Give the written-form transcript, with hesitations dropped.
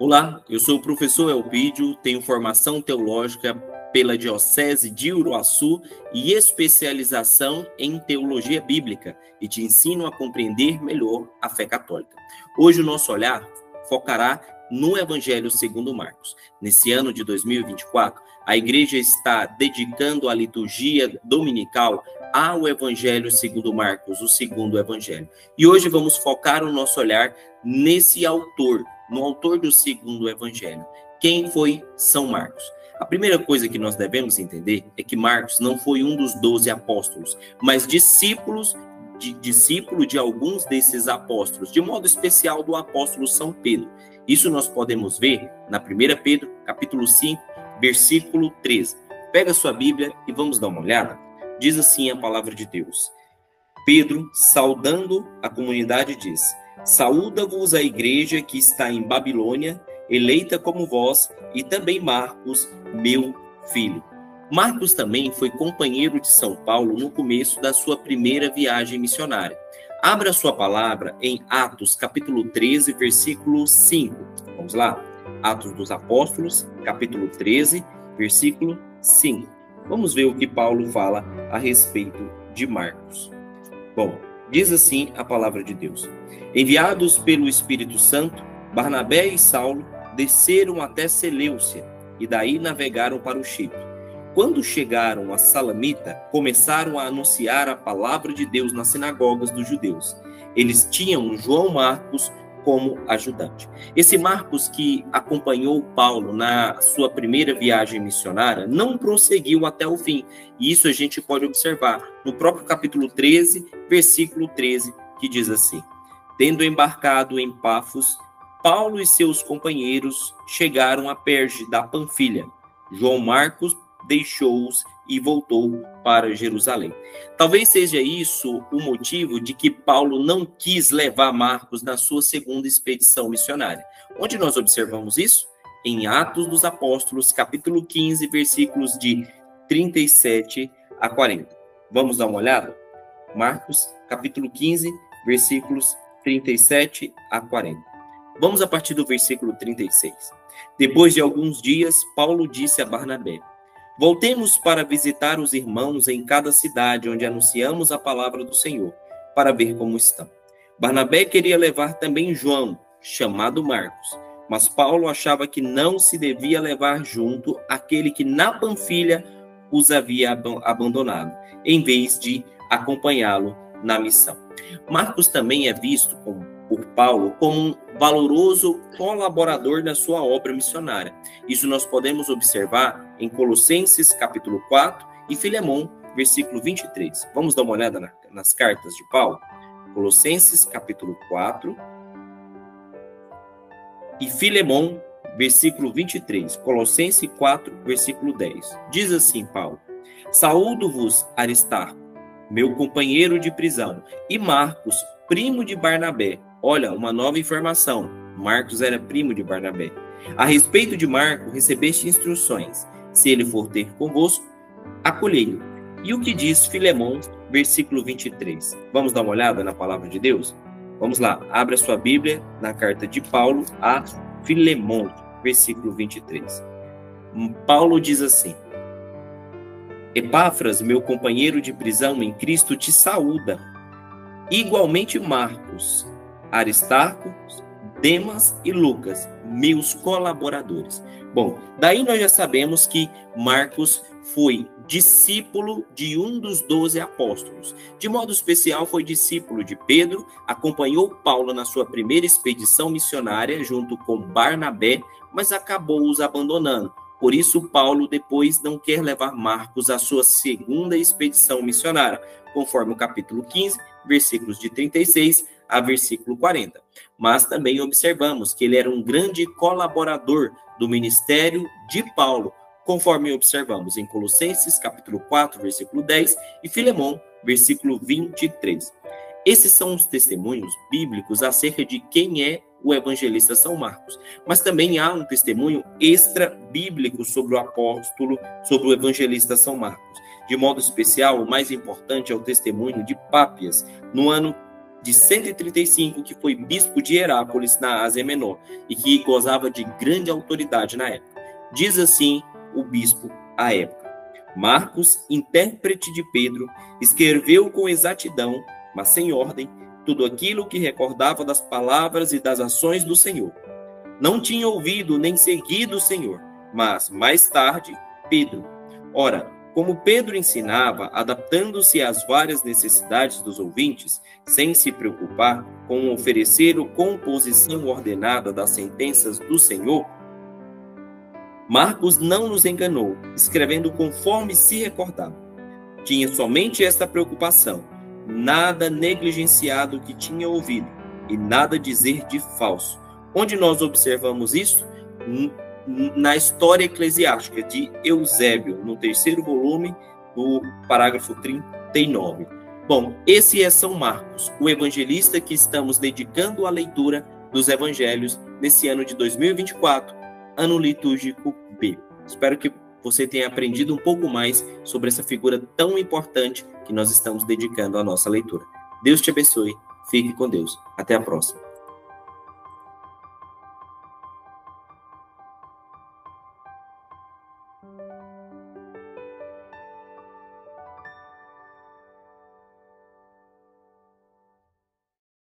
Olá, eu sou o professor Elpidio, tenho formação teológica pela Diocese de Uruaçu e especialização em teologia bíblica e te ensino a compreender melhor a fé católica. Hoje o nosso olhar focará no Evangelho segundo Marcos. Nesse ano de 2024, a Igreja está dedicando a liturgia dominical ao Evangelho segundo Marcos, o segundo Evangelho. E hoje vamos focar o nosso olhar nesse autor, no autor do segundo Evangelho. Quem foi São Marcos? A primeira coisa que nós devemos entender é que Marcos não foi um dos 12 apóstolos, mas discípulo de alguns desses apóstolos, de modo especial do apóstolo São Pedro. Isso nós podemos ver na 1 Pedro, capítulo 5, versículo 13. Pega sua Bíblia e vamos dar uma olhada. Diz assim a palavra de Deus. Pedro, saudando a comunidade, diz: saúda-vos a igreja que está em Babilônia, eleita como vós, e também Marcos, meu filho. Marcos também foi companheiro de São Paulo no começo da sua primeira viagem missionária. Abra sua palavra em Atos, capítulo 13, versículo 5. Vamos lá? Atos dos Apóstolos, capítulo 13, versículo 5. Vamos ver o que Paulo fala a respeito de Marcos. Bom, diz assim a palavra de Deus. Enviados pelo Espírito Santo, Barnabé e Saulo desceram até Seleucia e daí navegaram para o Chipre. Quando chegaram a Salamita, começaram a anunciar a palavra de Deus nas sinagogas dos judeus. Eles tinham João Marcos como ajudante. Esse Marcos que acompanhou Paulo na sua primeira viagem missionária não prosseguiu até o fim. E isso a gente pode observar no próprio capítulo 13, versículo 13, que diz assim: tendo embarcado em Pafos, Paulo e seus companheiros chegaram a Perge da Panfilha. João Marcos deixou-os e voltou para Jerusalém. Talvez seja isso o motivo de que Paulo não quis levar Marcos na sua segunda expedição missionária. Onde nós observamos isso? Em Atos dos Apóstolos, capítulo 15, versículos de 37 a 40. Vamos dar uma olhada? Marcos, capítulo 15, versículos 37 a 40. Vamos a partir do versículo 36. Depois de alguns dias, Paulo disse a Barnabé: voltemos para visitar os irmãos em cada cidade onde anunciamos a palavra do Senhor, para ver como estão. Barnabé queria levar também João, chamado Marcos, mas Paulo achava que não se devia levar junto aquele que na Panfilha os havia abandonado, em vez de acompanhá-lo na missão. Marcos também é visto por Paulo como um valoroso colaborador na sua obra missionária. Isso nós podemos observar em Colossenses, capítulo 4, e Filemão, versículo 23. Vamos dar uma olhada nas cartas de Paulo? Colossenses, capítulo 4, e Filemão, versículo 23. Colossenses 4, versículo 10. Diz assim Paulo: saúdo-vos, Aristarco, meu companheiro de prisão, e Marcos, primo de Barnabé. Olha, uma nova informação. Marcos era primo de Barnabé. A respeito de Marcos, recebeste instruções. Se ele for ter convosco, acolhei-o. E o que diz Filemão, versículo 23? Vamos dar uma olhada na palavra de Deus? Vamos lá, abra sua Bíblia na carta de Paulo a Filemão, versículo 23. Paulo diz assim: Epáfras, meu companheiro de prisão em Cristo, te saúda. Igualmente Marcos, Aristarco, Demas e Lucas, meus colaboradores. Bom, daí nós já sabemos que Marcos foi discípulo de um dos 12 apóstolos. De modo especial, foi discípulo de Pedro, acompanhou Paulo na sua primeira expedição missionária junto com Barnabé, mas acabou os abandonando. Por isso, Paulo depois não quer levar Marcos à sua segunda expedição missionária, conforme o capítulo 15, versículos de 36 a versículo 40. Mas também observamos que ele era um grande colaborador do ministério de Paulo, conforme observamos em Colossenses, capítulo 4, versículo 10, e Filemão, versículo 23. Esses são os testemunhos bíblicos acerca de quem é o evangelista São Marcos. Mas também há um testemunho extra-bíblico sobre o apóstolo, sobre o evangelista São Marcos. De modo especial, o mais importante é o testemunho de Pápias, no ano de 135, que foi bispo de Herápolis, na Ásia Menor, e que gozava de grande autoridade na época. Diz assim o bispo à época: Marcos, intérprete de Pedro, escreveu com exatidão, mas sem ordem, tudo aquilo que recordava das palavras e das ações do Senhor. Não tinha ouvido nem seguido o Senhor, mas, mais tarde, Pedro. Ora, como Pedro ensinava, adaptando-se às várias necessidades dos ouvintes, sem se preocupar com oferecer ou composição ordenada das sentenças do Senhor, Marcos não nos enganou, escrevendo conforme se recordava. Tinha somente esta preocupação: nada negligenciar do que tinha ouvido, e nada dizer de falso. Onde nós observamos isso? Na história eclesiástica de Eusébio, no 3º volume, do parágrafo 39. Bom, esse é São Marcos, o evangelista que estamos dedicando à leitura dos evangelhos nesse ano de 2024, ano litúrgico B. Espero que você tenha aprendido um pouco mais sobre essa figura tão importante que nós estamos dedicando à nossa leitura. Deus te abençoe, fique com Deus. Até a próxima.